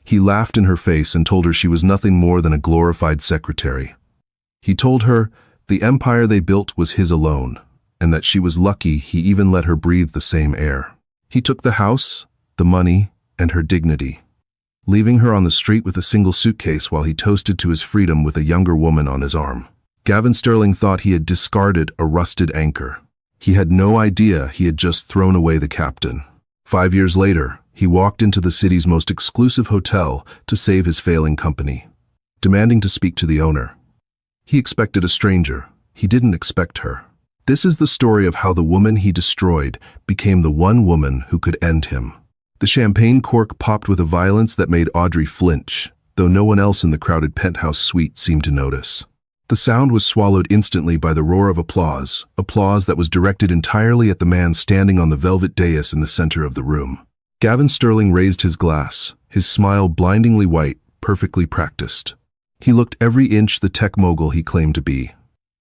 He laughed in her face and told her she was nothing more than a glorified secretary. He told her the empire they built was his alone, and that she was lucky he even let her breathe the same air. He took the house, the money, and her dignity, leaving her on the street with a single suitcase while he toasted to his freedom with a younger woman on his arm. Gavin Sterling thought he had discarded a rusted anchor. He had no idea he had just thrown away the captain. 5 years later, he walked into the city's most exclusive hotel to save his failing company, demanding to speak to the owner. He expected a stranger. He didn't expect her. This is the story of how the woman he destroyed became the one woman who could end him. The champagne cork popped with a violence that made Audrey flinch, though no one else in the crowded penthouse suite seemed to notice. The sound was swallowed instantly by the roar of applause that was directed entirely at the man standing on the velvet dais in the center of the room. Gavin Sterling raised his glass, his smile blindingly white, perfectly practiced. He looked every inch the tech mogul he claimed to be.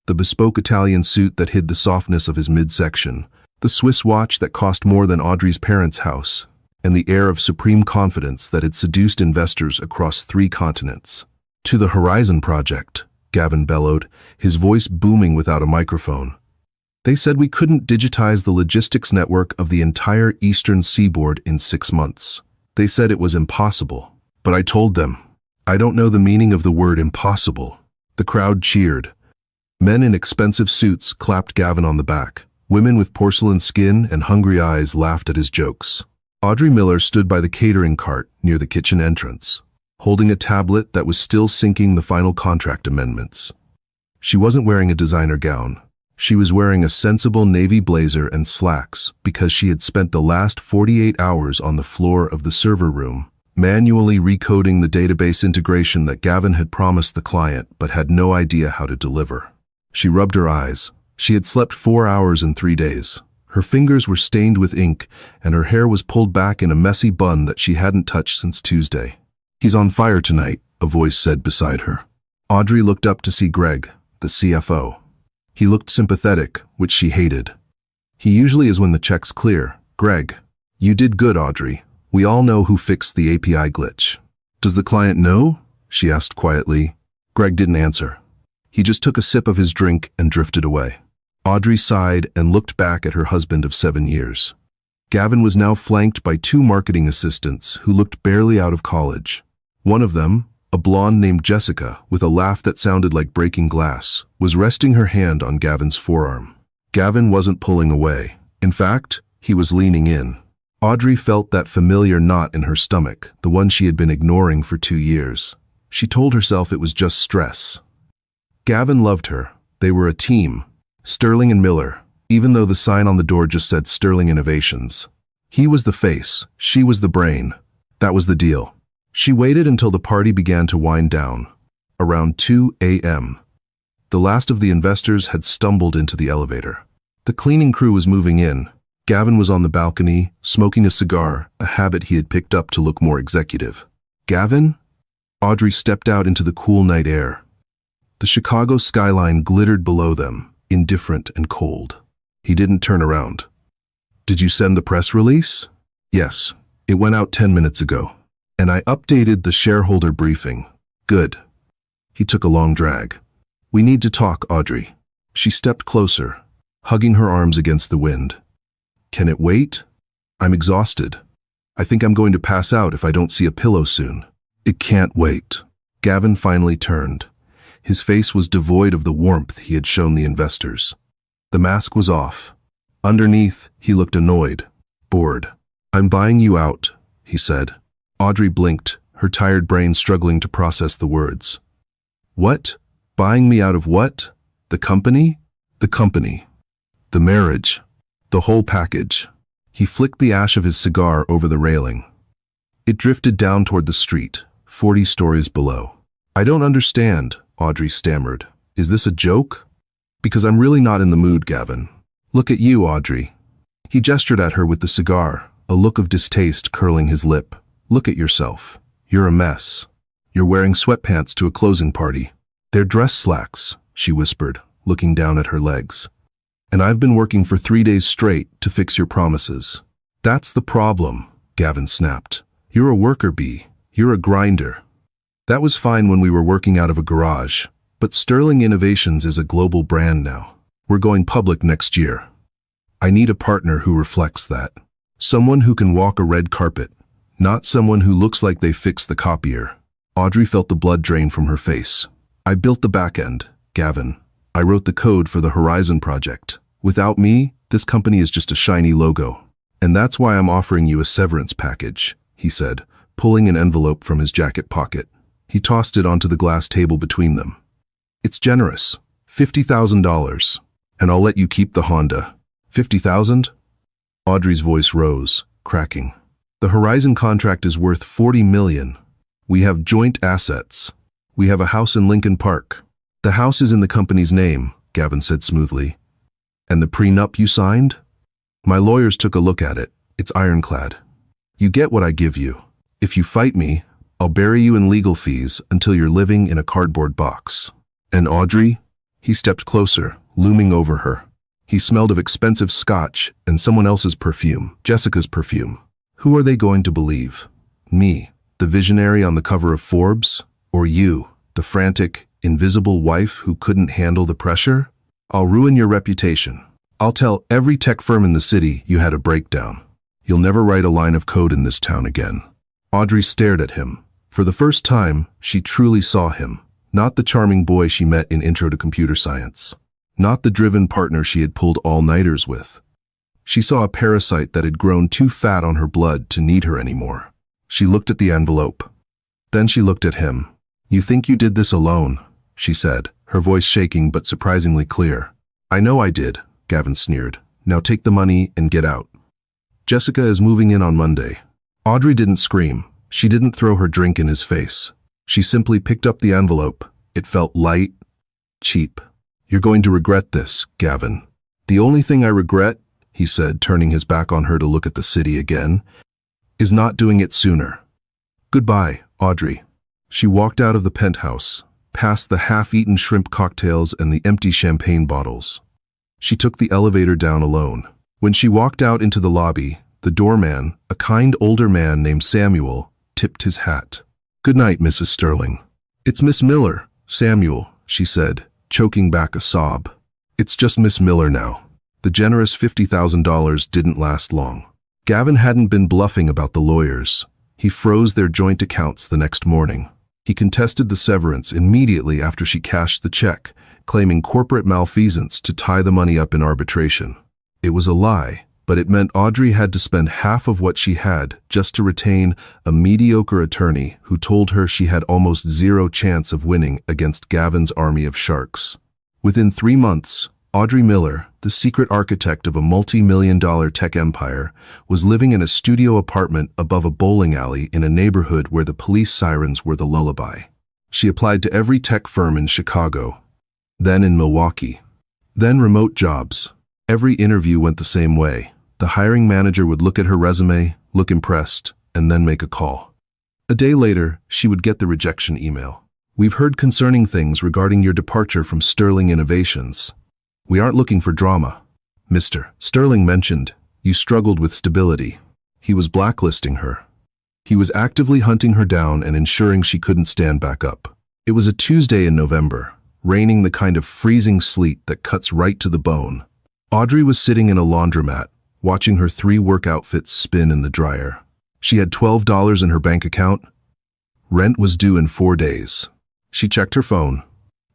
The bespoke Italian suit that hid the softness of his midsection, the Swiss watch that cost more than Audrey's parents' house, and the air of supreme confidence that had seduced investors across 3 continents. "To the Horizon Project," Gavin bellowed, his voice booming without a microphone. "They said we couldn't digitize the logistics network of the entire eastern seaboard in 6 months. They said it was impossible. But I told them, I don't know the meaning of the word impossible." The crowd cheered. Men in expensive suits clapped Gavin on the back. Women with porcelain skin and hungry eyes laughed at his jokes. Audrey Miller stood by the catering cart near the kitchen entrance, holding a tablet that was still syncing the final contract amendments. She wasn't wearing a designer gown. She was wearing a sensible navy blazer and slacks because she had spent the last 48 hours on the floor of the server room, manually recoding the database integration that Gavin had promised the client but had no idea how to deliver. She rubbed her eyes. She had slept 4 hours in 3 days. Her fingers were stained with ink, and her hair was pulled back in a messy bun that she hadn't touched since Tuesday. "He's on fire tonight," a voice said beside her. Audrey looked up to see Greg, the CFO. He looked sympathetic, which she hated. He usually is when the check's clear. "Greg, you did good, Audrey. We all know who fixed the API glitch." "Does the client know?" she asked quietly. Greg didn't answer. He just took a sip of his drink and drifted away. Audrey sighed and looked back at her husband of 7 years. Gavin was now flanked by 2 marketing assistants who looked barely out of college. One of them, a blonde named Jessica, with a laugh that sounded like breaking glass, was resting her hand on Gavin's forearm. Gavin wasn't pulling away. In fact, he was leaning in. Audrey felt that familiar knot in her stomach, the one she had been ignoring for 2 years. She told herself it was just stress. Gavin loved her. They were a team. Sterling and Miller, even though the sign on the door just said Sterling Innovations. He was the face, she was the brain. That was the deal. She waited until the party began to wind down. Around 2 a.m. The last of the investors had stumbled into the elevator. The cleaning crew was moving in. Gavin was on the balcony, smoking a cigar, a habit he had picked up to look more executive. "Gavin?" Audrey stepped out into the cool night air. The Chicago skyline glittered below them, indifferent and cold. He didn't turn around. "Did you send the press release?" "Yes. It went out 10 minutes ago. And I updated the shareholder briefing." "Good." He took a long drag. "We need to talk, Audrey." She stepped closer, hugging her arms against the wind. "Can it wait? I'm exhausted. I think I'm going to pass out if I don't see a pillow soon." "It can't wait." Gavin finally turned. His face was devoid of the warmth he had shown the investors. The mask was off. Underneath, he looked annoyed, bored. "I'm buying you out," he said. Audrey blinked, her tired brain struggling to process the words. "What? Buying me out of what? The company?" "The company. The marriage. The whole package." He flicked the ash of his cigar over the railing. It drifted down toward the street, 40 stories below. "I don't understand," Audrey stammered. "Is this a joke?" "Because I'm really not in the mood, Gavin." "Look at you, Audrey." He gestured at her with the cigar, a look of distaste curling his lip. "Look at yourself. You're a mess. You're wearing sweatpants to a closing party." "They're dress slacks," she whispered, looking down at her legs. "And I've been working for 3 days straight to fix your promises." "That's the problem," Gavin snapped. "You're a worker bee. You're a grinder. That was fine when we were working out of a garage, but Sterling Innovations is a global brand now. We're going public next year. I need a partner who reflects that. Someone who can walk a red carpet, not someone who looks like they fixed the copier. Audrey felt the blood drain from her face. I built the back end, Gavin. I wrote the code for the Horizon project. Without me, this company is just a shiny logo. And that's why I'm offering you a severance package, he said, pulling an envelope from his jacket pocket. He tossed it onto the glass table between them. It's generous. $50,000. And I'll let you keep the Honda. 50,000? Audrey's voice rose, cracking. The Horizon contract is worth $40 million. We have joint assets. We have a house in Lincoln Park. The house is in the company's name, Gavin said smoothly. And the prenup you signed? My lawyers took a look at it. It's ironclad. You get what I give you. If you fight me, I'll bury you in legal fees until you're living in a cardboard box. And Audrey? He stepped closer, looming over her. He smelled of expensive scotch and someone else's perfume, Jessica's perfume. Who are they going to believe? Me, the visionary on the cover of Forbes? Or you, the frantic, invisible wife who couldn't handle the pressure? I'll ruin your reputation. I'll tell every tech firm in the city you had a breakdown. You'll never write a line of code in this town again. Audrey stared at him. For the first time, she truly saw him. Not the charming boy she met in Intro to Computer Science. Not the driven partner she had pulled all-nighters with. She saw a parasite that had grown too fat on her blood to need her anymore. She looked at the envelope. Then she looked at him. You think you did this alone, she said, her voice shaking but surprisingly clear. I know I did, Gavin sneered. Now take the money and get out. Jessica is moving in on Monday. Audrey didn't scream. She didn't throw her drink in his face. She simply picked up the envelope. It felt light, cheap. You're going to regret this, Gavin. The only thing I regret, he said, turning his back on her to look at the city again, is not doing it sooner. Goodbye, Audrey. She walked out of the penthouse, past the half-eaten shrimp cocktails and the empty champagne bottles. She took the elevator down alone. When she walked out into the lobby, the doorman, a kind older man named Samuel, tipped his hat. Good night, Mrs. Sterling. It's Miss Miller, Samuel, she said, choking back a sob. It's just Miss Miller now. The generous $50,000 didn't last long. Gavin hadn't been bluffing about the lawyers. He froze their joint accounts the next morning. He contested the severance immediately after she cashed the check, claiming corporate malfeasance to tie the money up in arbitration. It was a lie, but it meant Audrey had to spend half of what she had just to retain a mediocre attorney who told her she had almost zero chance of winning against Gavin's army of sharks. Within 3 months, Audrey Miller, the secret architect of a multi-million-dollar tech empire, was living in a studio apartment above a bowling alley in a neighborhood where the police sirens were the lullaby. She applied to every tech firm in Chicago, then in Milwaukee, then remote jobs. Every interview went the same way. The hiring manager would look at her resume, look impressed, and then make a call. A day later, she would get the rejection email. We've heard concerning things regarding your departure from Sterling Innovations. We aren't looking for drama. Mr. Sterling mentioned you struggled with stability. He was blacklisting her. He was actively hunting her down and ensuring she couldn't stand back up. It was a Tuesday in November, raining the kind of freezing sleet that cuts right to the bone. Audrey was sitting in a laundromat, watching her 3 work outfits spin in the dryer. She had $12 in her bank account. Rent was due in 4 days. She checked her phone.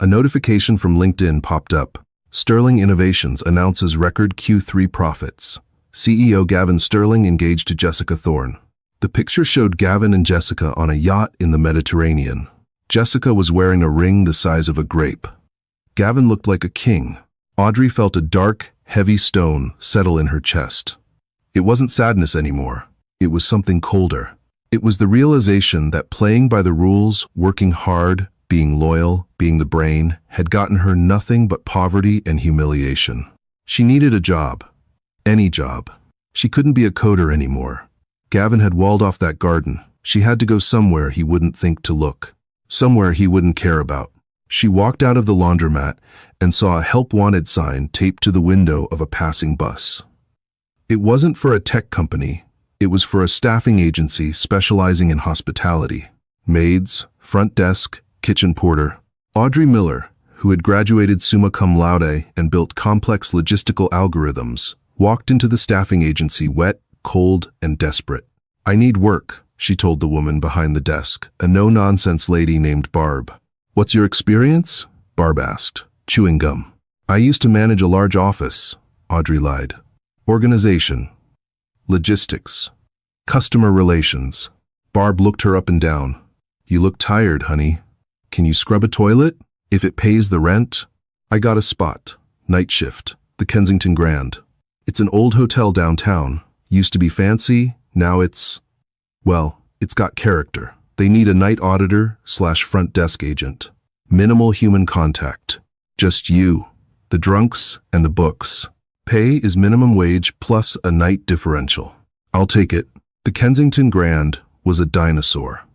A notification from LinkedIn popped up. Sterling Innovations announces record Q3 profits. CEO Gavin Sterling engaged to Jessica Thorne. The picture showed Gavin and Jessica on a yacht in the Mediterranean. Jessica was wearing a ring the size of a grape. Gavin looked like a king. Audrey felt a dark, heavy stone settle in her chest. It wasn't sadness anymore. It was something colder. It was the realization that playing by the rules, working hard, being loyal, being the brain, had gotten her nothing but poverty and humiliation. She needed a job. Any job. She couldn't be a coder anymore. Gavin had walled off that garden. She had to go somewhere he wouldn't think to look. Somewhere he wouldn't care about. She walked out of the laundromat and saw a help wanted sign taped to the window of a passing bus. It wasn't for a tech company. It was for a staffing agency specializing in hospitality. Maids, front desk, kitchen porter. Audrey Miller, who had graduated summa cum laude and built complex logistical algorithms, walked into the staffing agency wet, cold, and desperate. "I need work," she told the woman behind the desk, a no-nonsense lady named Barb. "What's your experience?" Barb asked. "Chewing gum." "I used to manage a large office," Audrey lied. "Organization. Logistics. Customer relations." Barb looked her up and down. "You look tired, honey. Can you scrub a toilet? If it pays the rent?" "I got a spot. Night shift. The Kensington Grand. It's an old hotel downtown. Used to be fancy, now it's got character. They need a night auditor/front desk agent. Minimal human contact. Just you, the drunks, and the books. Pay is minimum wage plus a night differential. I'll take it." The Kensington Grand was a dinosaur.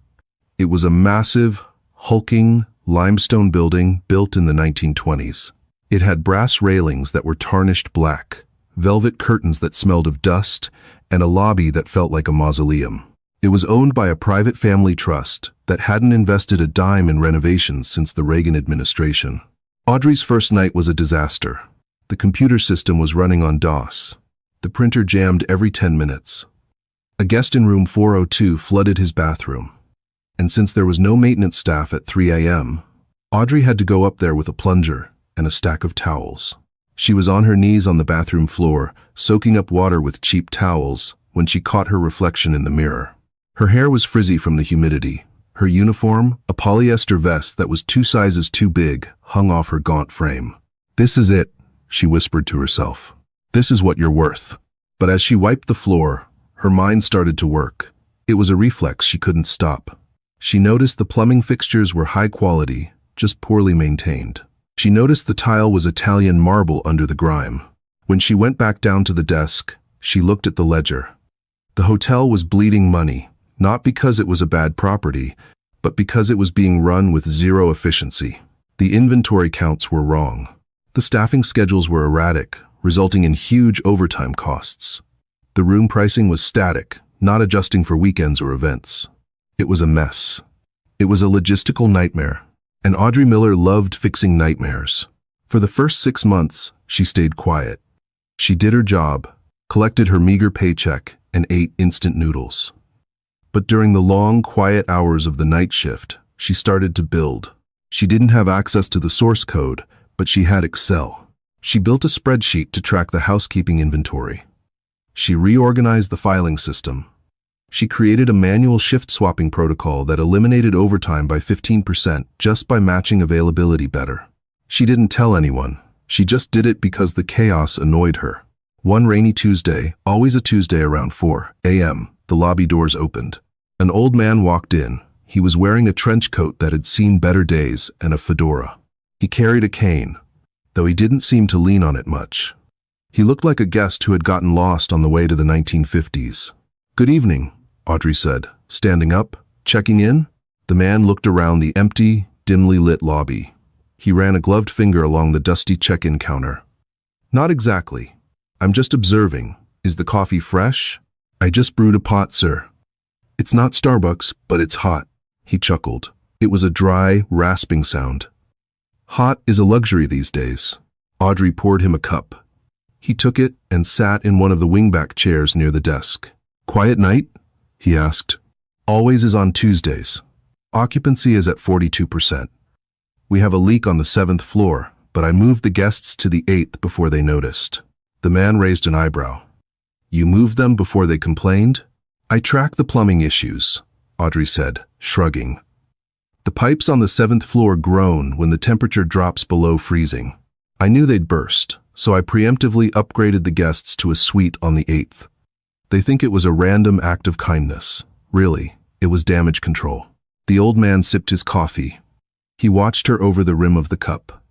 It was a massive, hulking, limestone building built in the 1920s. It had brass railings that were tarnished black, velvet curtains that smelled of dust, and a lobby that felt like a mausoleum. It was owned by a private family trust that hadn't invested a dime in renovations since the Reagan administration. Audrey's first night was a disaster. The computer system was running on DOS. The printer jammed every 10 minutes. A guest in room 402 flooded his bathroom. And since there was no maintenance staff at 3 a.m., Audrey had to go up there with a plunger and a stack of towels. She was on her knees on the bathroom floor, soaking up water with cheap towels, when she caught her reflection in the mirror. Her hair was frizzy from the humidity. Her uniform, a polyester vest that was 2 sizes too big, hung off her gaunt frame. "This is it," she whispered to herself. "This is what you're worth." But as she wiped the floor, her mind started to work. It was a reflex she couldn't stop. She noticed the plumbing fixtures were high quality, just poorly maintained. She noticed the tile was Italian marble under the grime. When she went back down to the desk, she looked at the ledger. The hotel was bleeding money, not because it was a bad property, but because it was being run with zero efficiency. The inventory counts were wrong. The staffing schedules were erratic, resulting in huge overtime costs. The room pricing was static, not adjusting for weekends or events. It was a mess. It was a logistical nightmare, and Audrey Miller loved fixing nightmares. For the first 6 months, she stayed quiet. She did her job, collected her meager paycheck, and ate instant noodles. But during the long, quiet hours of the night shift, she started to build. She didn't have access to the source code, but she had Excel. She built a spreadsheet to track the housekeeping inventory. She reorganized the filing system. She created a manual shift-swapping protocol that eliminated overtime by 15% just by matching availability better. She didn't tell anyone. She just did it because the chaos annoyed her. One rainy Tuesday, always a Tuesday around 4 a.m., the lobby doors opened. An old man walked in. He was wearing a trench coat that had seen better days and a fedora. He carried a cane, though he didn't seem to lean on it much. He looked like a guest who had gotten lost on the way to the 1950s. "Good evening," Audrey said, standing up, checking in. The man looked around the empty, dimly lit lobby. He ran a gloved finger along the dusty check-in counter. "Not exactly. I'm just observing. Is the coffee fresh?" "I just brewed a pot, sir." "It's not Starbucks, but it's hot." He chuckled. It was a dry, rasping sound. "Hot is a luxury these days." Audrey poured him a cup. He took it and sat in one of the wingback chairs near the desk. "Quiet night?" he asked. "Always is on Tuesdays. Occupancy is at 42%. We have a leak on the 7th floor, but I moved the guests to the 8th before they noticed." The man raised an eyebrow. "You moved them before they complained?" "I track the plumbing issues," Audrey said, shrugging. "The pipes on the 7th floor groan when the temperature drops below freezing. I knew they'd burst, so I preemptively upgraded the guests to a suite on the 8th. They think it was a random act of kindness. Really, it was damage control." The old man sipped his coffee. He watched her over the rim of the cup.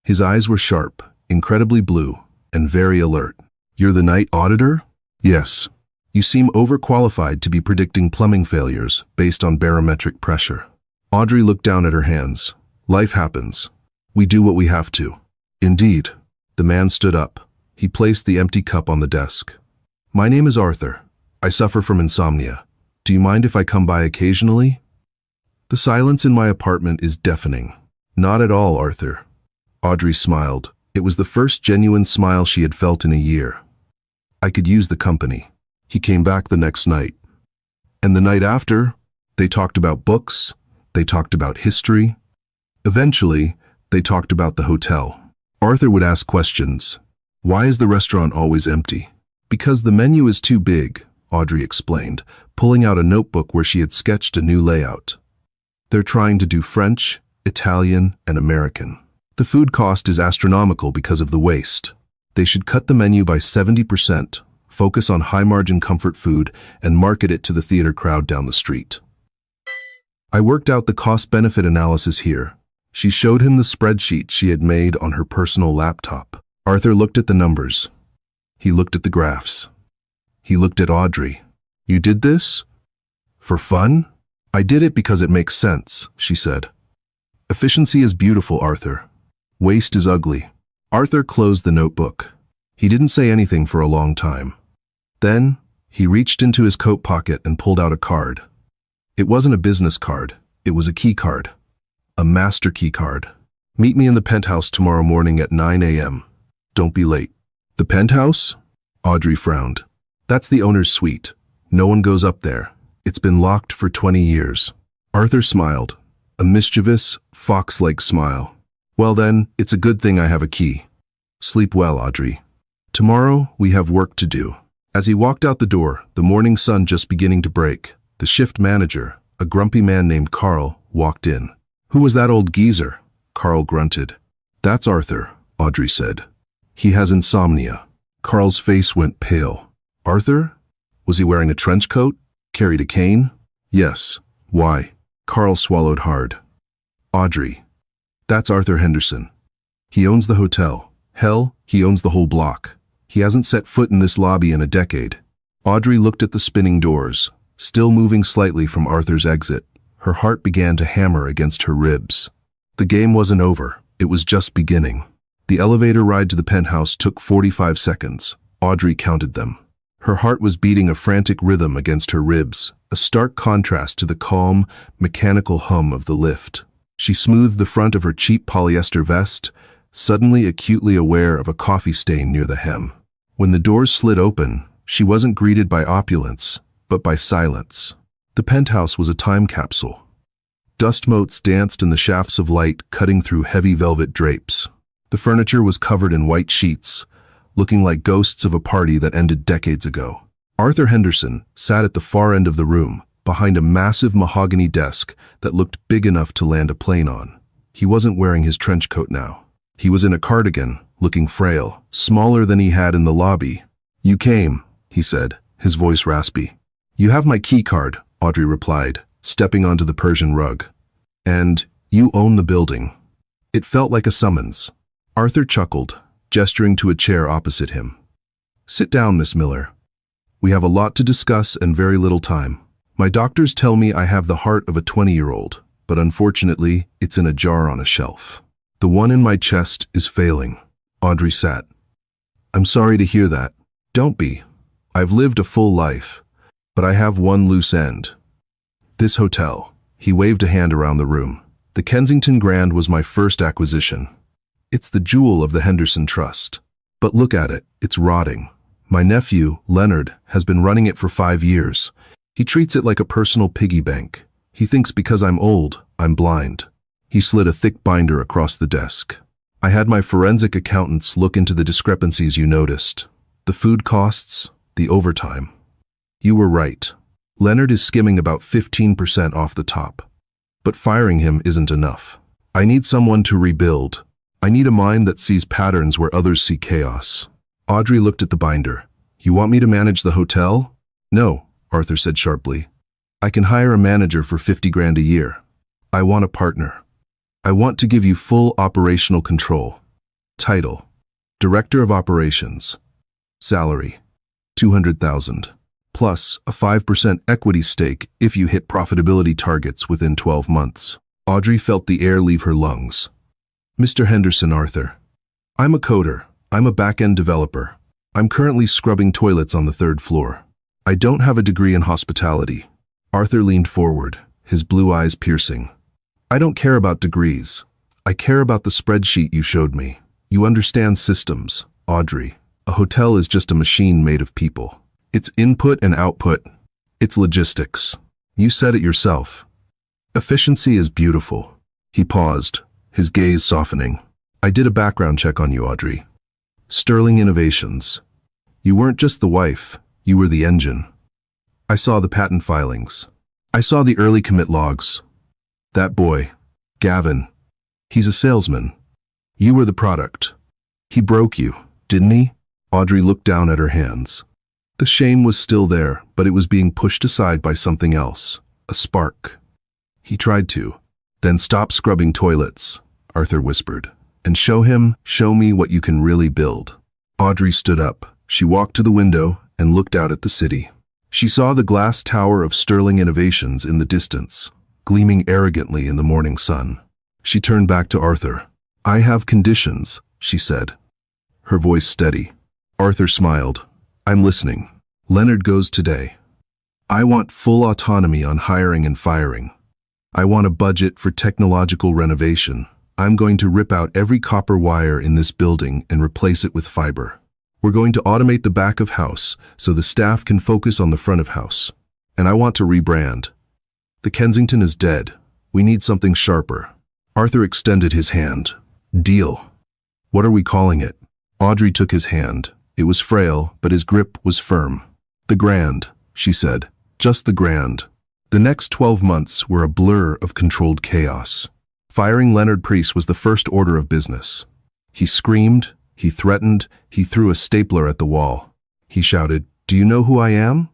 His eyes were sharp, incredibly blue, and very alert. "You're the night auditor?" "Yes. You seem overqualified to be predicting plumbing failures based on barometric pressure." Audrey looked down at her hands. "Life happens. We do what we have to." "Indeed." The man stood up. He placed the empty cup on the desk. "My name is Arthur. I suffer from insomnia. Do you mind if I come by occasionally?" The silence in my apartment is deafening. Not at all, Arthur. Audrey smiled. It was the first genuine smile she had felt in a year. I could use the company. He came back the next night. And the night after, they talked about books, they talked about history. Eventually, they talked about the hotel. Arthur would ask questions. Why is the restaurant always empty? Because the menu is too big, Audrey explained, pulling out a notebook where she had sketched a new layout. They're trying to do French, Italian, and American. The food cost is astronomical because of the waste. They should cut the menu by 70%, focus on high-margin comfort food, and market it to the theater crowd down the street. I worked out the cost-benefit analysis here. She showed him the spreadsheet she had made on her personal laptop. Arthur looked at the numbers. He looked at the graphs. He looked at Audrey. You did this? For fun? I did it because it makes sense, she said. Efficiency is beautiful, Arthur. Waste is ugly. Arthur closed the notebook. He didn't say anything for a long time. Then, he reached into his coat pocket and pulled out a card. It wasn't a business card. It was a key card. A master key card. Meet me in the penthouse tomorrow morning at 9 a.m. Don't be late. The penthouse? Audrey frowned. That's the owner's suite. No one goes up there. It's been locked for 20 years. Arthur smiled. A mischievous, fox-like smile. Well then, it's a good thing I have a key. Sleep well, Audrey. Tomorrow, we have work to do. As he walked out the door, the morning sun just beginning to break, the shift manager, a grumpy man named Carl, walked in. Who was that old geezer? Carl grunted. That's Arthur, Audrey said. He has insomnia. Carl's face went pale. Arthur? Was he wearing a trench coat? Carried a cane? Yes. Why? Carl swallowed hard. Audrey. That's Arthur Henderson. He owns the hotel. Hell, he owns the whole block. He hasn't set foot in this lobby in a decade. Audrey looked at the spinning doors, still moving slightly from Arthur's exit. Her heart began to hammer against her ribs. The game wasn't over. It was just beginning. The elevator ride to the penthouse took 45 seconds. Audrey counted them. Her heart was beating a frantic rhythm against her ribs, a stark contrast to the calm, mechanical hum of the lift. She smoothed the front of her cheap polyester vest, suddenly acutely aware of a coffee stain near the hem. When the doors slid open, she wasn't greeted by opulence, but by silence. The penthouse was a time capsule. Dust motes danced in the shafts of light cutting through heavy velvet drapes. The furniture was covered in white sheets, looking like ghosts of a party that ended decades ago. Arthur Henderson sat at the far end of the room, behind a massive mahogany desk that looked big enough to land a plane on. He wasn't wearing his trench coat now. He was in a cardigan, looking frail, smaller than he had in the lobby. You came, he said, his voice raspy. You have my key card, Audrey replied, stepping onto the Persian rug. And you own the building. It felt like a summons. Arthur chuckled, gesturing to a chair opposite him. Sit down, Miss Miller. We have a lot to discuss and very little time. My doctors tell me I have the heart of a 20-year-old, but unfortunately, it's in a jar on a shelf. The one in my chest is failing. Audrey sat. I'm sorry to hear that. Don't be. I've lived a full life, but I have one loose end. This hotel. He waved a hand around the room. The Kensington Grand was my first acquisition. It's the jewel of the Henderson Trust. But look at it, it's rotting. My nephew, Leonard, has been running it for 5 years. He treats it like a personal piggy bank. He thinks because I'm old, I'm blind. He slid a thick binder across the desk. I had my forensic accountants look into the discrepancies you noticed. The food costs, the overtime. You were right. Leonard is skimming about 15% off the top. But firing him isn't enough. I need someone to rebuild. I need a mind that sees patterns where others see chaos. Audrey looked at the binder. You want me to manage the hotel? No, Arthur said sharply. I can hire a manager for 50 grand a year. I want a partner. I want to give you full operational control. Title: Director of Operations. Salary: 200,000. Plus a 5% equity stake if you hit profitability targets within 12 months. Audrey felt the air leave her lungs. Mr. Henderson, Arthur. I'm a coder. I'm a back-end developer. I'm currently scrubbing toilets on the 3rd floor. I don't have a degree in hospitality. Arthur leaned forward. his blue eyes piercing. I don't care about degrees. I care about the spreadsheet you showed me. You understand systems, Audrey. A hotel is just a machine made of people. It's input and output. It's logistics. You said it yourself. Efficiency is beautiful. He paused, his gaze softening. I did a background check on you, Audrey. Sterling Innovations. You weren't just the wife, you were the engine. I saw the patent filings. I saw the early commit logs. That boy, Gavin, he's a salesman. You were the product. He broke you, didn't he? Audrey looked down at her hands. The shame was still there, but it was being pushed aside by something else, a spark. He tried to. Then stop scrubbing toilets, Arthur whispered, and show me what you can really build. Audrey stood up. She walked to the window and looked out at the city. She saw the glass tower of Sterling Innovations in the distance, gleaming arrogantly in the morning sun. She turned back to Arthur. I have conditions, she said, her voice steady. Arthur smiled. I'm listening. Leonard goes today. I want full autonomy on hiring and firing. I want a budget for technological renovation. I'm going to rip out every copper wire in this building and replace it with fiber. We're going to automate the back of house so the staff can focus on the front of house. And I want to rebrand. The Kensington is dead. We need something sharper. Arthur extended his hand. Deal. What are we calling it? Audrey took his hand. It was frail, but his grip was firm. The Grand, she said. Just the Grand. The next 12 months were a blur of controlled chaos. Firing Leonard Preece was the first order of business. He screamed, he threatened, he threw a stapler at the wall. He shouted, Do you know who I am?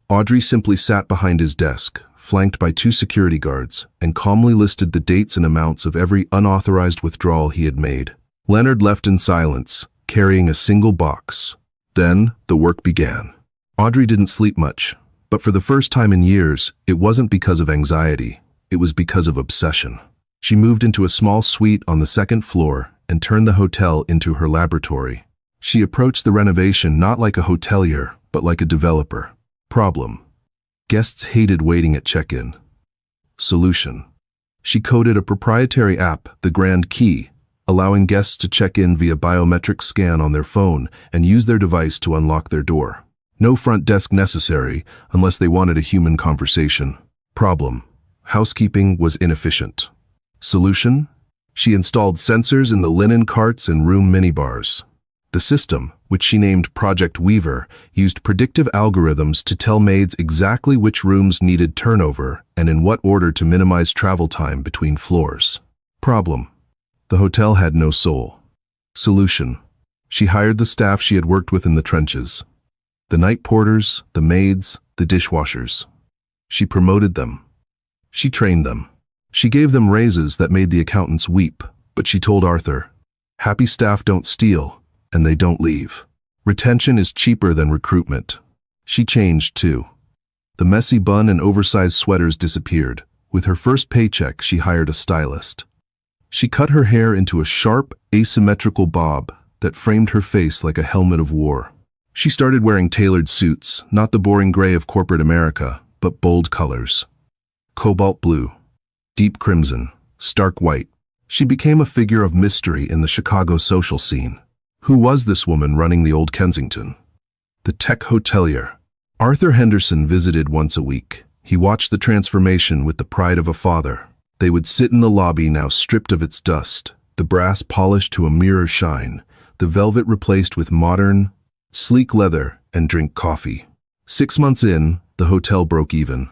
Audrey simply sat behind his desk, flanked by 2 security guards, and calmly listed the dates and amounts of every unauthorized withdrawal he had made. Leonard left in silence, carrying a single box. Then, the work began. Audrey didn't sleep much, but for the first time in years, it wasn't because of anxiety, it was because of obsession. She moved into a small suite on the 2nd floor and turned the hotel into her laboratory. She approached the renovation not like a hotelier, but like a developer. Problem. Guests hated waiting at check-in. Solution. She coded a proprietary app, the Grand Key, allowing guests to check in via biometric scan on their phone and use their device to unlock their door. No front desk necessary unless they wanted a human conversation. Problem. Housekeeping was inefficient. Solution? She installed sensors in the linen carts and room minibars. The system, which she named Project Weaver, used predictive algorithms to tell maids exactly which rooms needed turnover and in what order to minimize travel time between floors. Problem. The hotel had no soul. Solution. She hired the staff she had worked with in the trenches. The night porters, the maids, the dishwashers. She promoted them. She trained them. She gave them raises that made the accountants weep, but she told Arthur, happy staff don't steal, and they don't leave. Retention is cheaper than recruitment. She changed too. The messy bun and oversized sweaters disappeared. With her first paycheck, she hired a stylist. She cut her hair into a sharp, asymmetrical bob that framed her face like a helmet of war. She started wearing tailored suits, not the boring gray of corporate America, but bold colors. Cobalt blue, deep crimson, stark white. She became a figure of mystery in the Chicago social scene. Who was this woman running the old Kensington? The tech hotelier. Arthur Henderson visited once a week. He watched the transformation with the pride of a father. They would sit in the lobby now stripped of its dust, the brass polished to a mirror shine, the velvet replaced with modern, sleek leather, and drink coffee. 6 months in, the hotel broke even.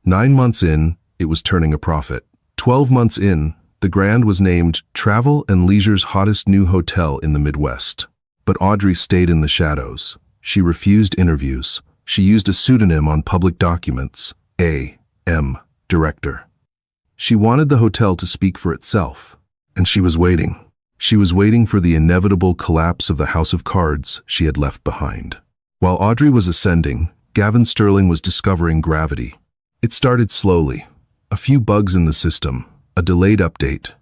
9 months in, it was turning a profit. 12 months in, the Grand was named Travel and Leisure's hottest new hotel in the Midwest. But Audrey stayed in the shadows. She refused interviews. She used a pseudonym on public documents, A.M. Director. She wanted the hotel to speak for itself. And she was waiting. She was waiting for the inevitable collapse of the house of cards she had left behind. While Audrey was ascending, Gavin Sterling was discovering gravity. It started slowly. A few bugs in the system, a delayed update.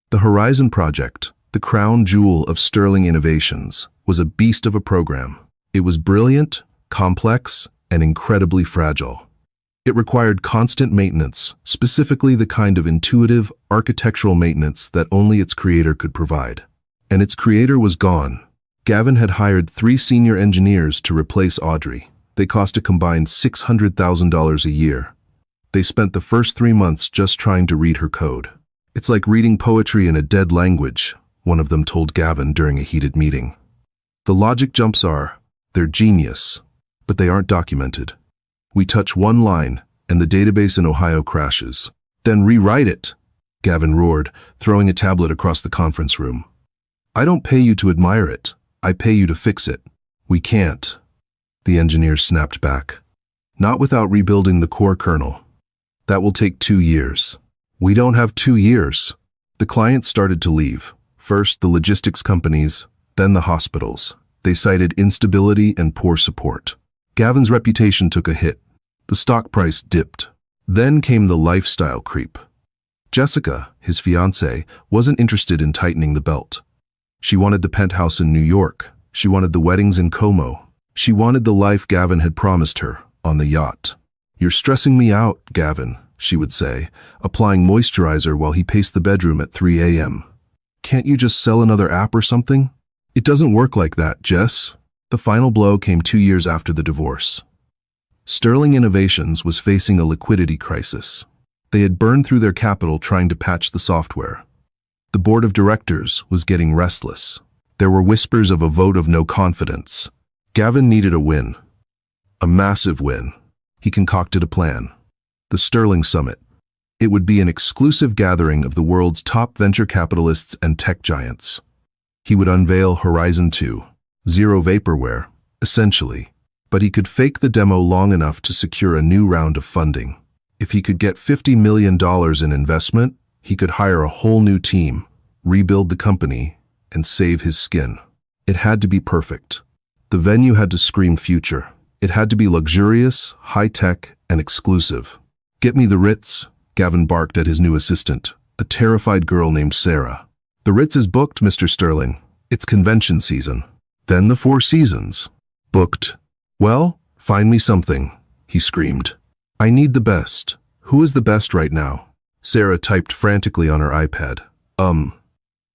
The Horizon Project, the crown jewel of Sterling Innovations, was a beast of a program. It was brilliant, complex, and incredibly fragile. It required constant maintenance, specifically the kind of intuitive, architectural maintenance that only its creator could provide. And its creator was gone. Gavin had hired 3 senior engineers to replace Audrey. They cost a combined $600,000 a year. They spent the first 3 months just trying to read her code. "It's like reading poetry in a dead language," one of them told Gavin during a heated meeting. "The logic jumps are, they're genius, but they aren't documented. We touch one line, and the database in Ohio crashes. Then rewrite it," Gavin roared, throwing a tablet across the conference room. "I don't pay you to admire it. I pay you to fix it." "We can't," the engineers snapped back. "Not without rebuilding the core kernel. That will take 2 years. We don't have 2 years. The clients started to leave. First the logistics companies, then the hospitals. They cited instability and poor support. Gavin's reputation took a hit. The stock price dipped. Then came the lifestyle creep. Jessica, his fiancée, wasn't interested in tightening the belt. She wanted the penthouse in New York. She wanted the weddings in Como. She wanted the life Gavin had promised her, on the yacht. "You're stressing me out, Gavin," she would say, applying moisturizer while he paced the bedroom at 3 a.m. "Can't you just sell another app or something?" "It doesn't work like that, Jess." The final blow came 2 years after the divorce. Sterling Innovations was facing a liquidity crisis. They had burned through their capital trying to patch the software. The board of directors was getting restless. There were whispers of a vote of no confidence. Gavin needed a win. A massive win. He concocted a plan. The Sterling Summit. It would be an exclusive gathering of the world's top venture capitalists and tech giants. He would unveil Horizon 2, zero vaporware, essentially, but he could fake the demo long enough to secure a new round of funding. If he could get $50 million in investment, he could hire a whole new team, rebuild the company, and save his skin. It had to be perfect. The venue had to scream future. It had to be luxurious, high-tech, and exclusive. "Get me the Ritz," Gavin barked at his new assistant, a terrified girl named Sarah. "The Ritz is booked, Mr. Sterling. It's convention season." "Then the Four Seasons." "Booked." "Well, find me something," he screamed. "I need the best. Who is the best right now?" Sarah typed frantically on her iPad.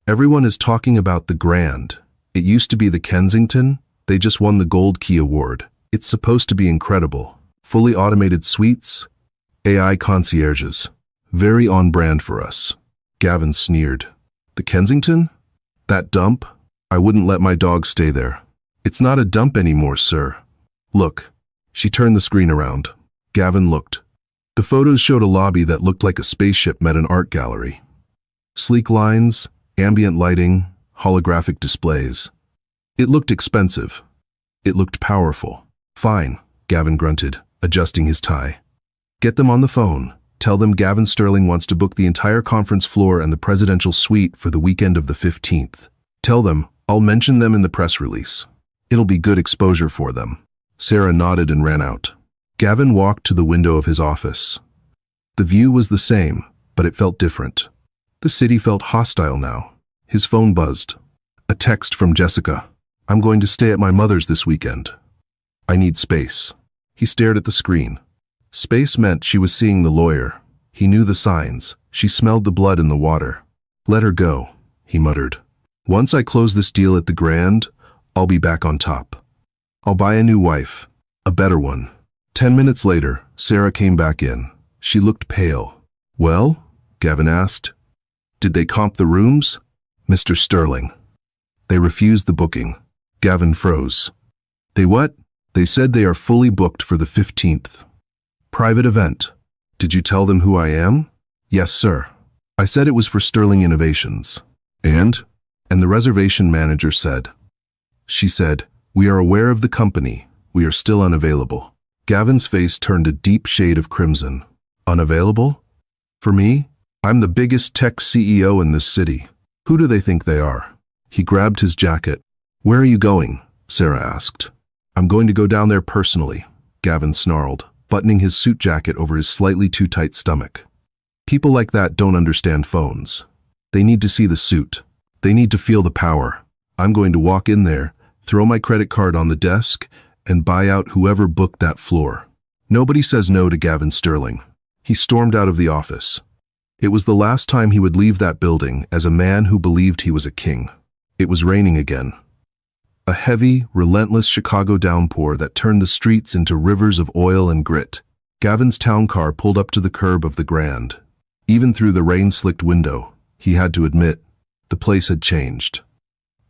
Everyone is talking about the Grand. It used to be the Kensington. They just won the Gold Key Award. It's supposed to be incredible. Fully automated suites, AI concierges. Very on brand for us." Gavin sneered. "The Kensington? That dump? I wouldn't let my dog stay there." "It's not a dump anymore, sir. Look." She turned the screen around. Gavin looked. The photos showed a lobby that looked like a spaceship met an art gallery. Sleek lines, ambient lighting, holographic displays. It looked expensive. It looked powerful. "Fine," Gavin grunted, adjusting his tie. "Get them on the phone. Tell them Gavin Sterling wants to book the entire conference floor and the presidential suite for the weekend of the 15th. Tell them, I'll mention them in the press release. It'll be good exposure for them." Sarah nodded and ran out. Gavin walked to the window of his office. The view was the same, but it felt different. The city felt hostile now. His phone buzzed. A text from Jessica. "I'm going to stay at my mother's this weekend. I need space." He stared at the screen. Space meant she was seeing the lawyer. He knew the signs. She smelled the blood in the water. "Let her go," he muttered. "Once I close this deal at the Grand, I'll be back on top. I'll buy a new wife. A better one." 10 minutes later, Sarah came back in. She looked pale. "Well?" Gavin asked. "Did they comp the rooms?" "Mr. Sterling." "They refused the booking." Gavin froze. "They what?" "They said they are fully booked for the 15th. Private event." "Did you tell them who I am?" "Yes, sir. I said it was for Sterling Innovations." "And?" "And the reservation manager said." She said, "We are aware of the company. We are still unavailable." Gavin's face turned a deep shade of crimson. "Unavailable? For me? I'm the biggest tech CEO in this city. Who do they think they are?" He grabbed his jacket. "Where are you going?" Sarah asked. "I'm going to go down there personally," Gavin snarled, buttoning his suit jacket over his slightly too tight stomach. "People like that don't understand phones. They need to see the suit. They need to feel the power. I'm going to walk in there, throw my credit card on the desk, and buy out whoever booked that floor." Nobody says no to Gavin Sterling. He stormed out of the office. It was the last time he would leave that building as a man who believed he was a king. It was raining again. A heavy, relentless Chicago downpour that turned the streets into rivers of oil and grit. Gavin's town car pulled up to the curb of the Grand. Even through the rain-slicked window, he had to admit, the place had changed.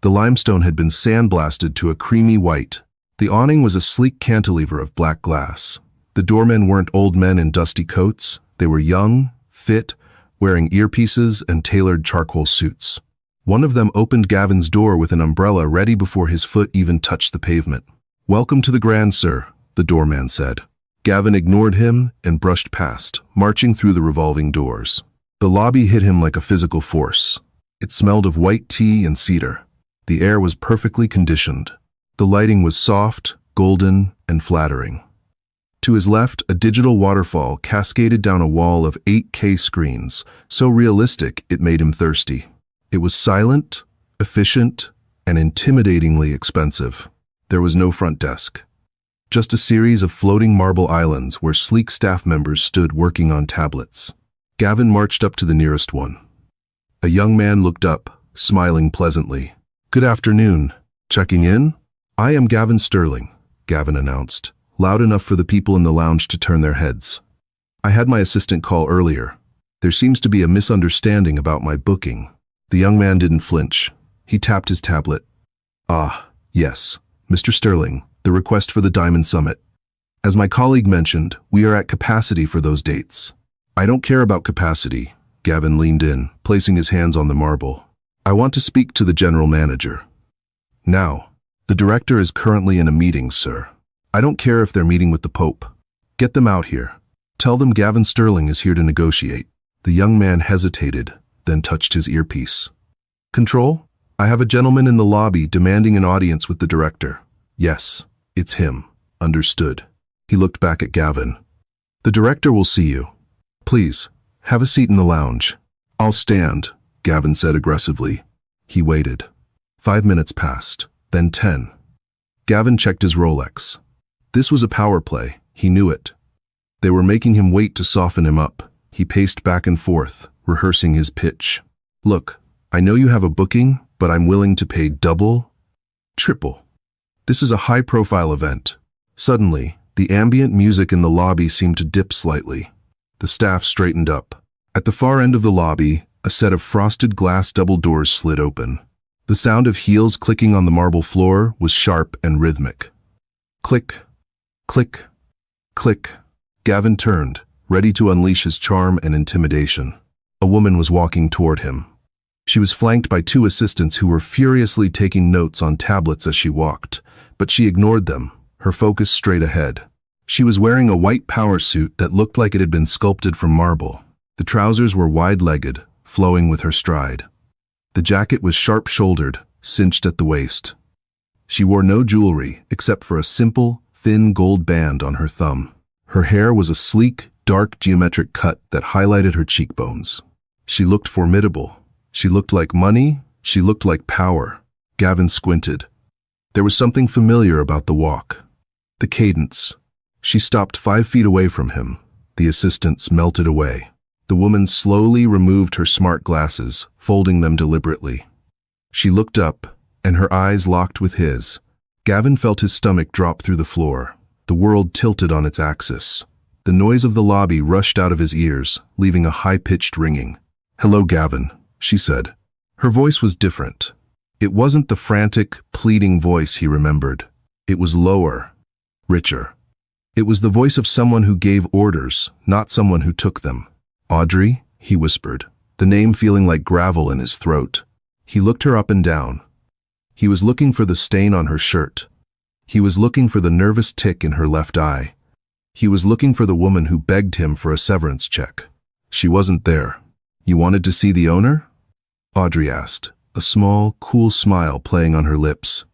The limestone had been sandblasted to a creamy white. The awning was a sleek cantilever of black glass. The doormen weren't old men in dusty coats. They were young, fit, wearing earpieces and tailored charcoal suits. One of them opened Gavin's door with an umbrella ready before his foot even touched the pavement. "Welcome to the Grand, sir," the doorman said. Gavin ignored him and brushed past, marching through the revolving doors. The lobby hit him like a physical force. It smelled of white tea and cedar. The air was perfectly conditioned. The lighting was soft, golden, and flattering. To his left, a digital waterfall cascaded down a wall of 8K screens, so realistic it made him thirsty. It was silent, efficient, and intimidatingly expensive. There was no front desk. Just a series of floating marble islands where sleek staff members stood working on tablets. Gavin marched up to the nearest one. A young man looked up, smiling pleasantly. "Good afternoon. Checking in?" "I am Gavin Sterling," Gavin announced, loud enough for the people in the lounge to turn their heads. "I had my assistant call earlier. There seems to be a misunderstanding about my booking." The young man didn't flinch. He tapped his tablet. "Ah, yes, Mr. Sterling, the request for the Diamond Summit. As my colleague mentioned, we are at capacity for those dates." "I don't care about capacity," Gavin leaned in, placing his hands on the marble. "I want to speak to the general manager." "Now. The director is currently in a meeting, sir." "I don't care if they're meeting with the Pope. Get them out here. Tell them Gavin Sterling is here to negotiate." The young man hesitated, then touched his earpiece. "Control? I have a gentleman in the lobby demanding an audience with the director." "Yes, it's him." "Understood." He looked back at Gavin. "The director will see you. Please, have a seat in the lounge." "I'll stand," Gavin said aggressively. He waited. 5 minutes passed, then 10. Gavin checked his Rolex. This was a power play, he knew it. They were making him wait to soften him up. He paced back and forth, rehearsing his pitch. "Look, I know you have a booking, but I'm willing to pay double, triple. This is a high-profile event." Suddenly, the ambient music in the lobby seemed to dip slightly. The staff straightened up. At the far end of the lobby, a set of frosted glass double doors slid open. The sound of heels clicking on the marble floor was sharp and rhythmic. Click, click, click. Gavin turned, ready to unleash his charm and intimidation. A woman was walking toward him. She was flanked by 2 assistants who were furiously taking notes on tablets as she walked, but she ignored them, her focus straight ahead. She was wearing a white power suit that looked like it had been sculpted from marble. The trousers were wide-legged, flowing with her stride. The jacket was sharp-shouldered, cinched at the waist. She wore no jewelry except for a simple, thin gold band on her thumb. Her hair was a sleek, dark geometric cut that highlighted her cheekbones. She looked formidable. She looked like money. She looked like power. Gavin squinted. There was something familiar about the walk. The cadence. She stopped 5 feet away from him. The assistants melted away. The woman slowly removed her smart glasses, folding them deliberately. She looked up, and her eyes locked with his. Gavin felt his stomach drop through the floor. The world tilted on its axis. The noise of the lobby rushed out of his ears, leaving a high-pitched ringing. "Hello, Gavin," she said. Her voice was different. It wasn't the frantic, pleading voice he remembered. It was lower, richer. It was the voice of someone who gave orders, not someone who took them. "Audrey," he whispered, the name feeling like gravel in his throat. He looked her up and down. He was looking for the stain on her shirt. He was looking for the nervous tick in her left eye. He was looking for the woman who begged him for a severance check. She wasn't there. "You wanted to see the owner?" Audrey asked, a small, cool smile playing on her lips.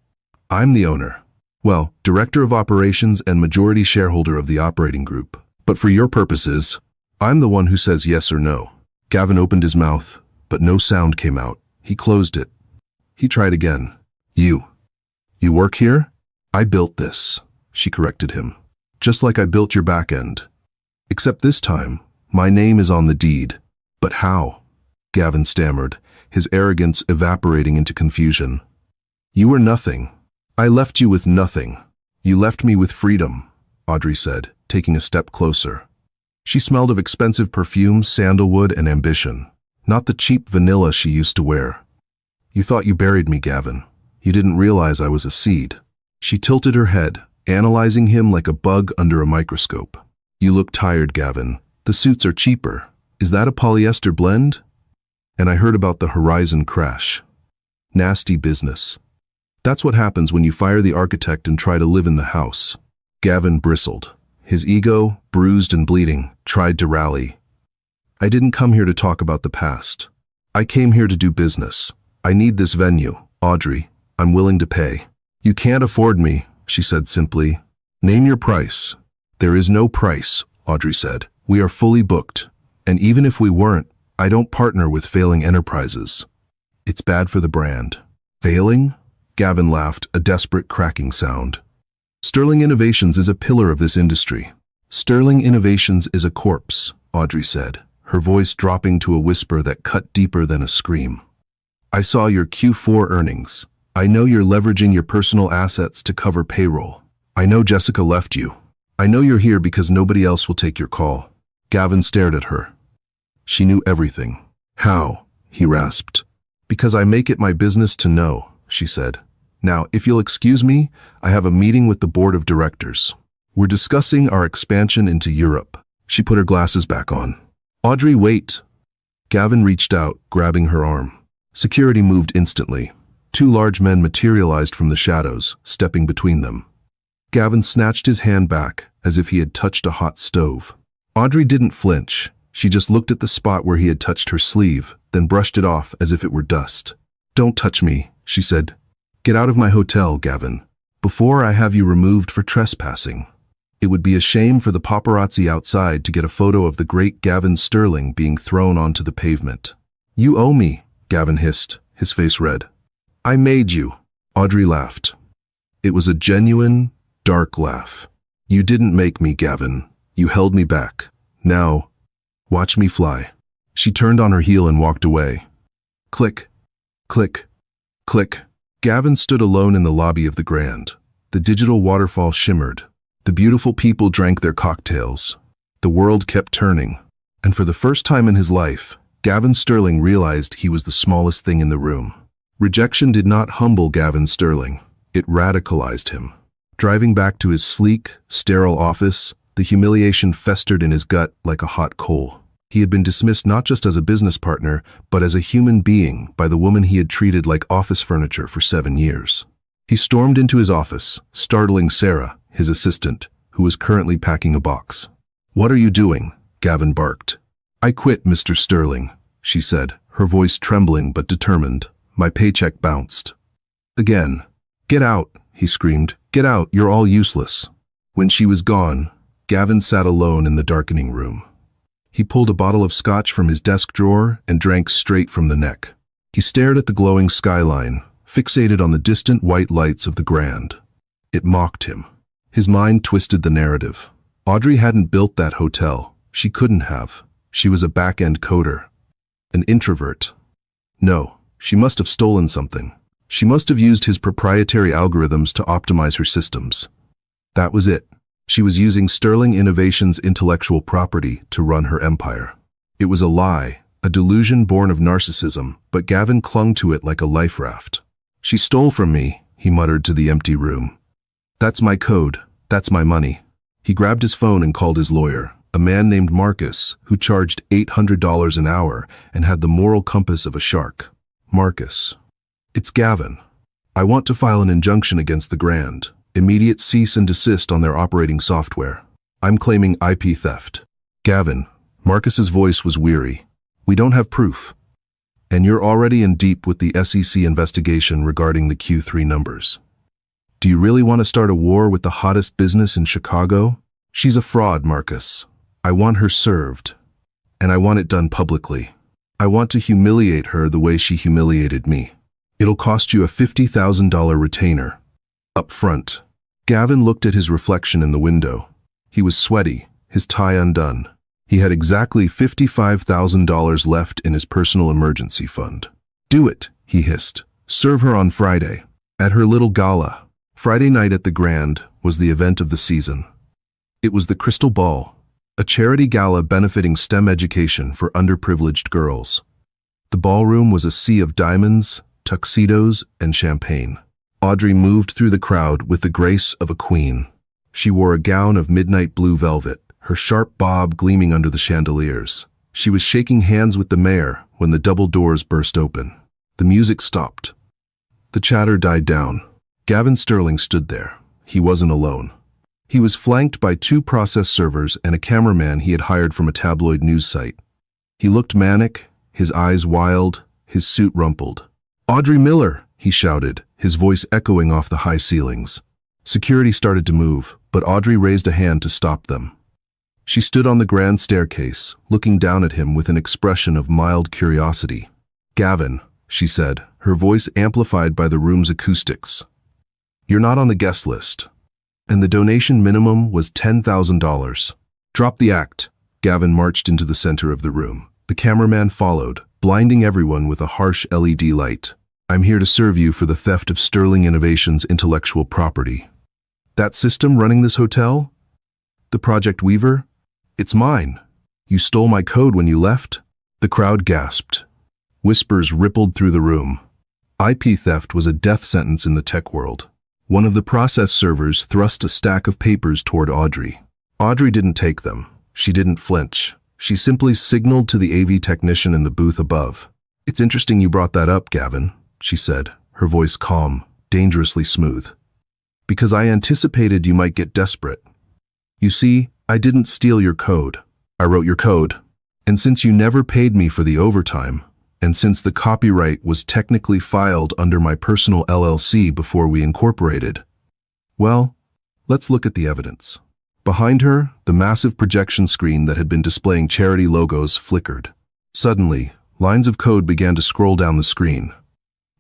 "I'm the owner. Well, director of operations and majority shareholder of the operating group. But for your purposes, I'm the one who says yes or no." Gavin opened his mouth, but no sound came out. He closed it. He tried again. You work here?" "I built this," she corrected him. just like I built your back end. Except this time, my name is on the deed. But how? Gavin stammered, his arrogance evaporating into confusion. You were nothing. I left you with nothing. You left me with freedom, Audrey said, taking a step closer. She smelled of expensive perfumes, sandalwood, and ambition, not the cheap vanilla she used to wear. You thought you buried me, Gavin. You didn't realize I was a seed. She tilted her head, analyzing him like a bug under a microscope. You look tired, Gavin. The suits are cheaper. Is that a polyester blend? And I heard about the Horizon crash. Nasty business. That's what happens when you fire the architect and try to live in the house. Gavin bristled. His ego, bruised and bleeding, tried to rally. I didn't come here to talk about the past. I came here to do business. I need this venue, Audrey. I'm willing to pay. You can't afford me, she said simply. Name your price. There is no price, Audrey said. We are fully booked. And even if we weren't, I don't partner with failing enterprises. It's bad for the brand. Failing? Gavin laughed, a desperate cracking sound. Sterling Innovations is a pillar of this industry. Sterling Innovations is a corpse, Audrey said, her voice dropping to a whisper that cut deeper than a scream. I saw your Q4 earnings. I know you're leveraging your personal assets to cover payroll. I know Jessica left you. I know you're here because nobody else will take your call. Gavin stared at her. She knew everything. How? He rasped. Because I make it my business to know, she said. Now, if you'll excuse me, I have a meeting with the board of directors. We're discussing our expansion into Europe. She put her glasses back on. Audrey, wait. Gavin reached out, grabbing her arm. Security moved instantly. Two large men materialized from the shadows, stepping between them. Gavin snatched his hand back, as if he had touched a hot stove. Audrey didn't flinch. She just looked at the spot where he had touched her sleeve, then brushed it off as if it were dust. Don't touch me, she said. Get out of my hotel, Gavin, before I have you removed for trespassing. It would be a shame for the paparazzi outside to get a photo of the great Gavin Sterling being thrown onto the pavement. You owe me, Gavin hissed, his face red. I made you. Audrey laughed. It was a genuine, dark laugh. You didn't make me, Gavin. You held me back. Now, watch me fly. She turned on her heel and walked away. Click, click, click. Gavin stood alone in the lobby of the Grand. The digital waterfall shimmered. The beautiful people drank their cocktails. The world kept turning. And for the first time in his life, Gavin Sterling realized he was the smallest thing in the room. Rejection did not humble Gavin Sterling. It radicalized him. Driving back to his sleek, sterile office, the humiliation festered in his gut like a hot coal. He had been dismissed not just as a business partner, but as a human being by the woman he had treated like office furniture for 7 years. He stormed into his office, startling Sarah, his assistant, who was currently packing a box. What are you doing? Gavin barked. I quit, Mr. Sterling, she said, her voice trembling but determined. My paycheck bounced. Again. Get out, he screamed. Get out, you're all useless. When she was gone, Gavin sat alone in the darkening room. He pulled a bottle of scotch from his desk drawer and drank straight from the neck. He stared at the glowing skyline, fixated on the distant white lights of the Grand. It mocked him. His mind twisted the narrative. Audrey hadn't built that hotel. She couldn't have. She was a back-end coder. An introvert. No, she must have stolen something. She must have used his proprietary algorithms to optimize her systems. That was it. She was using Sterling Innovations' intellectual property to run her empire. It was a lie, a delusion born of narcissism, but Gavin clung to it like a life raft. She stole from me, he muttered to the empty room. That's my code. That's my money. He grabbed his phone and called his lawyer, a man named Marcus, who charged $800 an hour and had the moral compass of a shark. Marcus. It's Gavin. I want to file an injunction against the Grand. Immediate cease and desist on their operating software. I'm claiming IP theft. Gavin. Marcus's voice was weary. We don't have proof. And you're already in deep with the SEC investigation regarding the Q3 numbers. Do you really want to start a war with the hottest business in Chicago? She's a fraud, Marcus. I want her served. And I want it done publicly. I want to humiliate her the way she humiliated me. It'll cost you a $50,000 retainer. Up front. Gavin looked at his reflection in the window. He was sweaty, his tie undone. He had exactly $55,000 left in his personal emergency fund. "Do it," he hissed. "Serve her on Friday, at her little gala." Friday night at the Grand was the event of the season. It was the Crystal Ball, a charity gala benefiting STEM education for underprivileged girls. The ballroom was a sea of diamonds, tuxedos, and champagne. Audrey moved through the crowd with the grace of a queen. She wore a gown of midnight blue velvet, her sharp bob gleaming under the chandeliers. She was shaking hands with the mayor when the double doors burst open. The music stopped. The chatter died down. Gavin Sterling stood there. He wasn't alone. He was flanked by 2 process servers and a cameraman he had hired from a tabloid news site. He looked manic, his eyes wild, his suit rumpled. "Audrey Miller!" he shouted, his voice echoing off the high ceilings. Security started to move, but Audrey raised a hand to stop them. She stood on the grand staircase, looking down at him with an expression of mild curiosity. "Gavin," she said, her voice amplified by the room's acoustics. "You're not on the guest list." And the donation minimum was $10,000. "Drop the act." Gavin marched into the center of the room. The cameraman followed, blinding everyone with a harsh LED light. "I'm here to serve you for the theft of Sterling Innovations' intellectual property." "That system running this hotel? The Project Weaver? It's mine. You stole my code when you left?" The crowd gasped. Whispers rippled through the room. IP theft was a death sentence in the tech world. One of the process servers thrust a stack of papers toward Audrey. Audrey didn't take them. She didn't flinch. She simply signaled to the AV technician in the booth above. "It's interesting you brought that up, Gavin," she said, her voice calm, dangerously smooth. "Because I anticipated you might get desperate. You see, I didn't steal your code. I wrote your code. And since you never paid me for the overtime, and since the copyright was technically filed under my personal LLC before we incorporated, well, let's look at the evidence." Behind her, the massive projection screen that had been displaying charity logos flickered. Suddenly, lines of code began to scroll down the screen.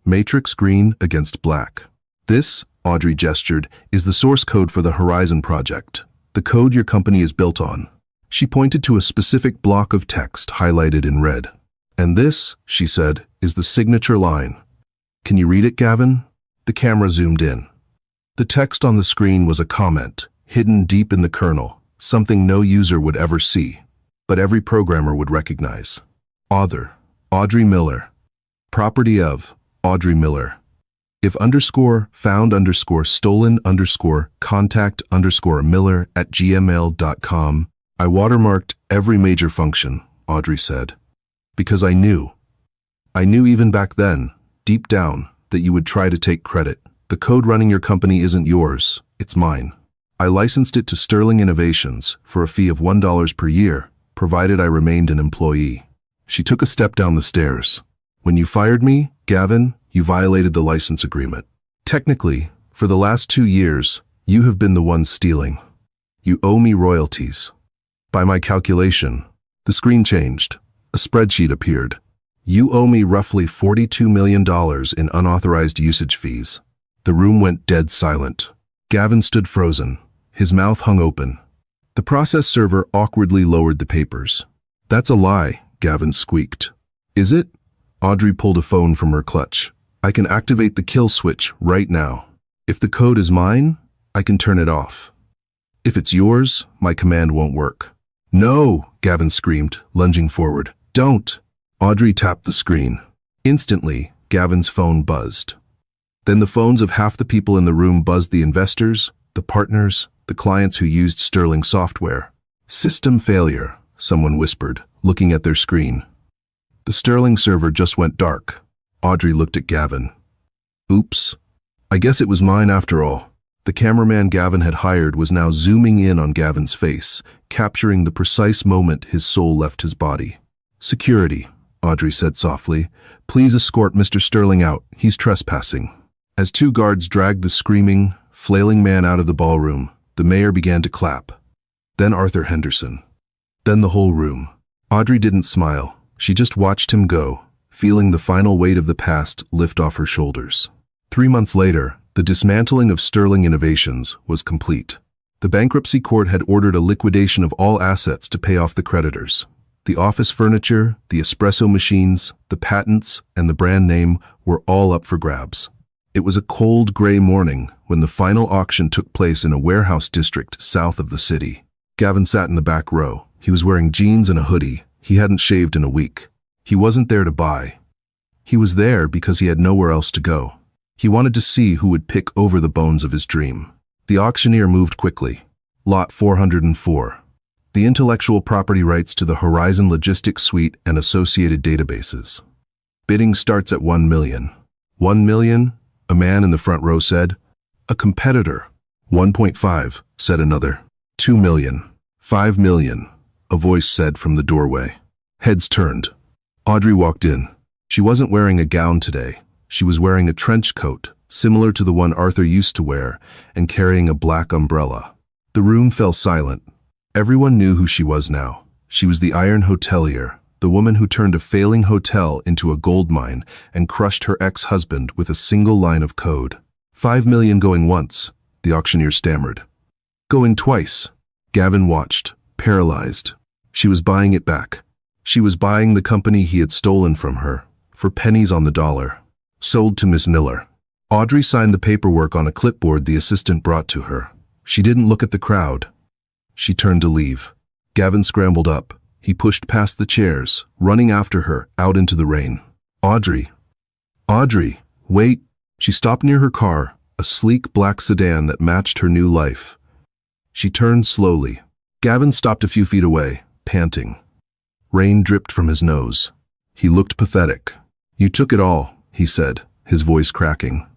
Matrix green against black. "This," Audrey gestured, "is the source code for the Horizon project, the code your company is built on." She pointed to a specific block of text highlighted in red. "And this," she said, "is the signature line. Can you read it, Gavin?" The camera zoomed in. The text on the screen was a comment, hidden deep in the kernel, something no user would ever see, but every programmer would recognize. Author, Audrey Miller. Property of, Audrey Miller. If _found_stolen_contact_Miller@gmail.com, I watermarked every major function, Audrey said. Because I knew even back then, deep down, that you would try to take credit. The code running your company isn't yours, it's mine. I licensed it to Sterling Innovations for a fee of $1 per year, provided I remained an employee. She took a step down the stairs. When you fired me, Gavin, you violated the license agreement. Technically, for the last 2 years, you have been the one stealing. You owe me royalties. By my calculation, the screen changed. A spreadsheet appeared. You owe me roughly $42 million in unauthorized usage fees. The room went dead silent. Gavin stood frozen. His mouth hung open. The process server awkwardly lowered the papers. "That's a lie," Gavin squeaked. "Is it?" Audrey pulled a phone from her clutch. "I can activate the kill switch right now. If the code is mine, I can turn it off. If it's yours, my command won't work." "No!" Gavin screamed, lunging forward. "Don't!" Audrey tapped the screen. Instantly, Gavin's phone buzzed. Then the phones of half the people in the room buzzed: the investors, the partners, the clients who used Sterling software. "System failure," someone whispered, looking at their screen. The Sterling server just went dark. Audrey looked at Gavin. "Oops. I guess it was mine after all." The cameraman Gavin had hired was now zooming in on Gavin's face, capturing the precise moment his soul left his body. "Security," Audrey said softly. "Please escort Mr. Sterling out. He's trespassing." As 2 guards dragged the screaming, flailing man out of the ballroom, the mayor began to clap. Then Arthur Henderson. Then the whole room. Audrey didn't smile. She just watched him go, feeling the final weight of the past lift off her shoulders. 3 months later, the dismantling of Sterling Innovations was complete. The bankruptcy court had ordered a liquidation of all assets to pay off the creditors. The office furniture, the espresso machines, the patents, and the brand name were all up for grabs. It was a cold, gray morning when the final auction took place in a warehouse district south of the city. Gavin sat in the back row. He was wearing jeans and a hoodie. He hadn't shaved in a week. He wasn't there to buy. He was there because he had nowhere else to go. He wanted to see who would pick over the bones of his dream. The auctioneer moved quickly. Lot 404. The intellectual property rights to the Horizon Logistics Suite and associated databases. Bidding starts at 1 million. 1 million? A man in the front row said. A competitor. 1.5, said another. 2 million. 5 million, a voice said from the doorway. Heads turned. Audrey walked in. She wasn't wearing a gown today. She was wearing a trench coat, similar to the one Arthur used to wear, and carrying a black umbrella. The room fell silent. Everyone knew who she was now. She was the Iron Hotelier, the woman who turned a failing hotel into a gold mine and crushed her ex-husband with a single line of code. 5 million going once, the auctioneer stammered. Going twice. Gavin watched, paralyzed. She was buying it back. She was buying the company he had stolen from her, for pennies on the dollar. Sold to Miss Miller. Audrey signed the paperwork on a clipboard the assistant brought to her. She didn't look at the crowd. She turned to leave. Gavin scrambled up. He pushed past the chairs, running after her, out into the rain. Audrey. Audrey, wait. She stopped near her car, a sleek black sedan that matched her new life. She turned slowly. Gavin stopped a few feet away, panting. Rain dripped from his nose. He looked pathetic. You took it all, he said, his voice cracking.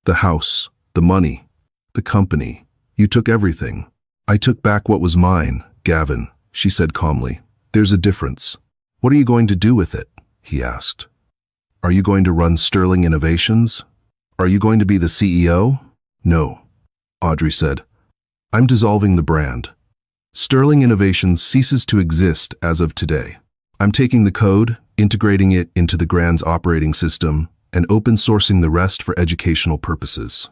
The house, the money, the company. You took everything. I took back what was mine, Gavin, she said calmly. There's a difference. What are you going to do with it? He asked. Are you going to run Sterling Innovations? Are you going to be the CEO? No, Audrey said. I'm dissolving the brand. Sterling Innovations ceases to exist as of today. I'm taking the code, integrating it into the Grand's operating system, and open sourcing the rest for educational purposes.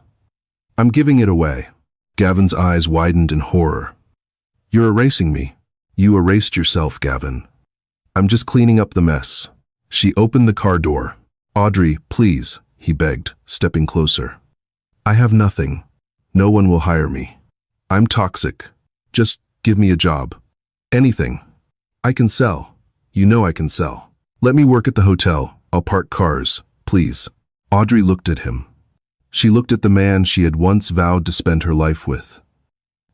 I'm giving it away. Gavin's eyes widened in horror. You're erasing me. You erased yourself, Gavin. I'm just cleaning up the mess. She opened the car door. Audrey, please, he begged, stepping closer. I have nothing. No one will hire me. I'm toxic. Just give me a job. Anything. I can sell. You know I can sell. Let me work at the hotel. I'll park cars, please. Audrey looked at him. She looked at the man she had once vowed to spend her life with.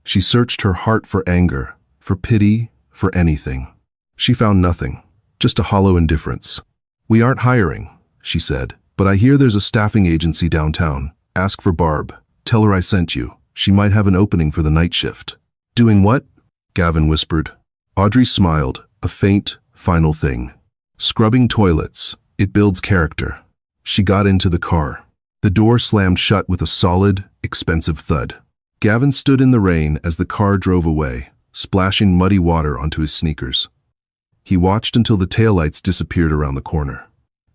She searched her heart for anger, for pity, for anything. She found nothing, just a hollow indifference. We aren't hiring, she said, but I hear there's a staffing agency downtown. Ask for Barb. Tell her I sent you. She might have an opening for the night shift. Doing what? Gavin whispered. Audrey smiled, a faint, final thing. Scrubbing toilets. It builds character. She got into the car. The door slammed shut with a solid, expensive thud. Gavin stood in the rain as the car drove away, splashing muddy water onto his sneakers. He watched until the taillights disappeared around the corner.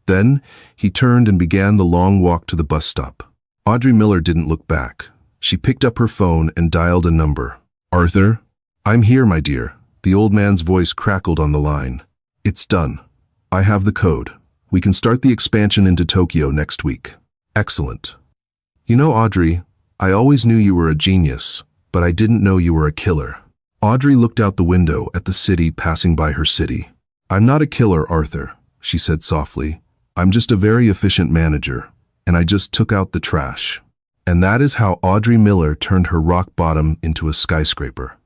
Then, he turned and began the long walk to the bus stop. Audrey Miller didn't look back. She picked up her phone and dialed a number. Arthur? I'm here, my dear. The old man's voice crackled on the line. It's done. I have the code. We can start the expansion into Tokyo next week. Excellent. You know, Audrey, I always knew you were a genius, but I didn't know you were a killer. Audrey looked out the window at the city passing by her city. I'm not a killer, Arthur, she said softly. I'm just a very efficient manager, and I just took out the trash. And that is how Audrey Miller turned her rock bottom into a skyscraper.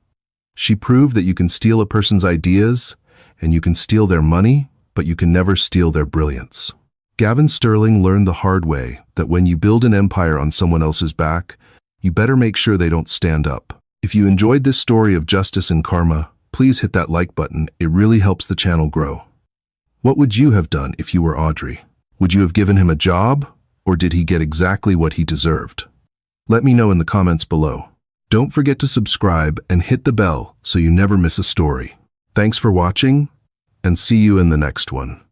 She proved that you can steal a person's ideas, and you can steal their money, but you can never steal their brilliance. Gavin Sterling learned the hard way that when you build an empire on someone else's back, you better make sure they don't stand up. If you enjoyed this story of justice and karma, please hit that like button. It really helps the channel grow. What would you have done if you were Audrey? Would you have given him a job, or did he get exactly what he deserved? Let me know in the comments below. Don't forget to subscribe and hit the bell so you never miss a story. Thanks for watching, and see you in the next one.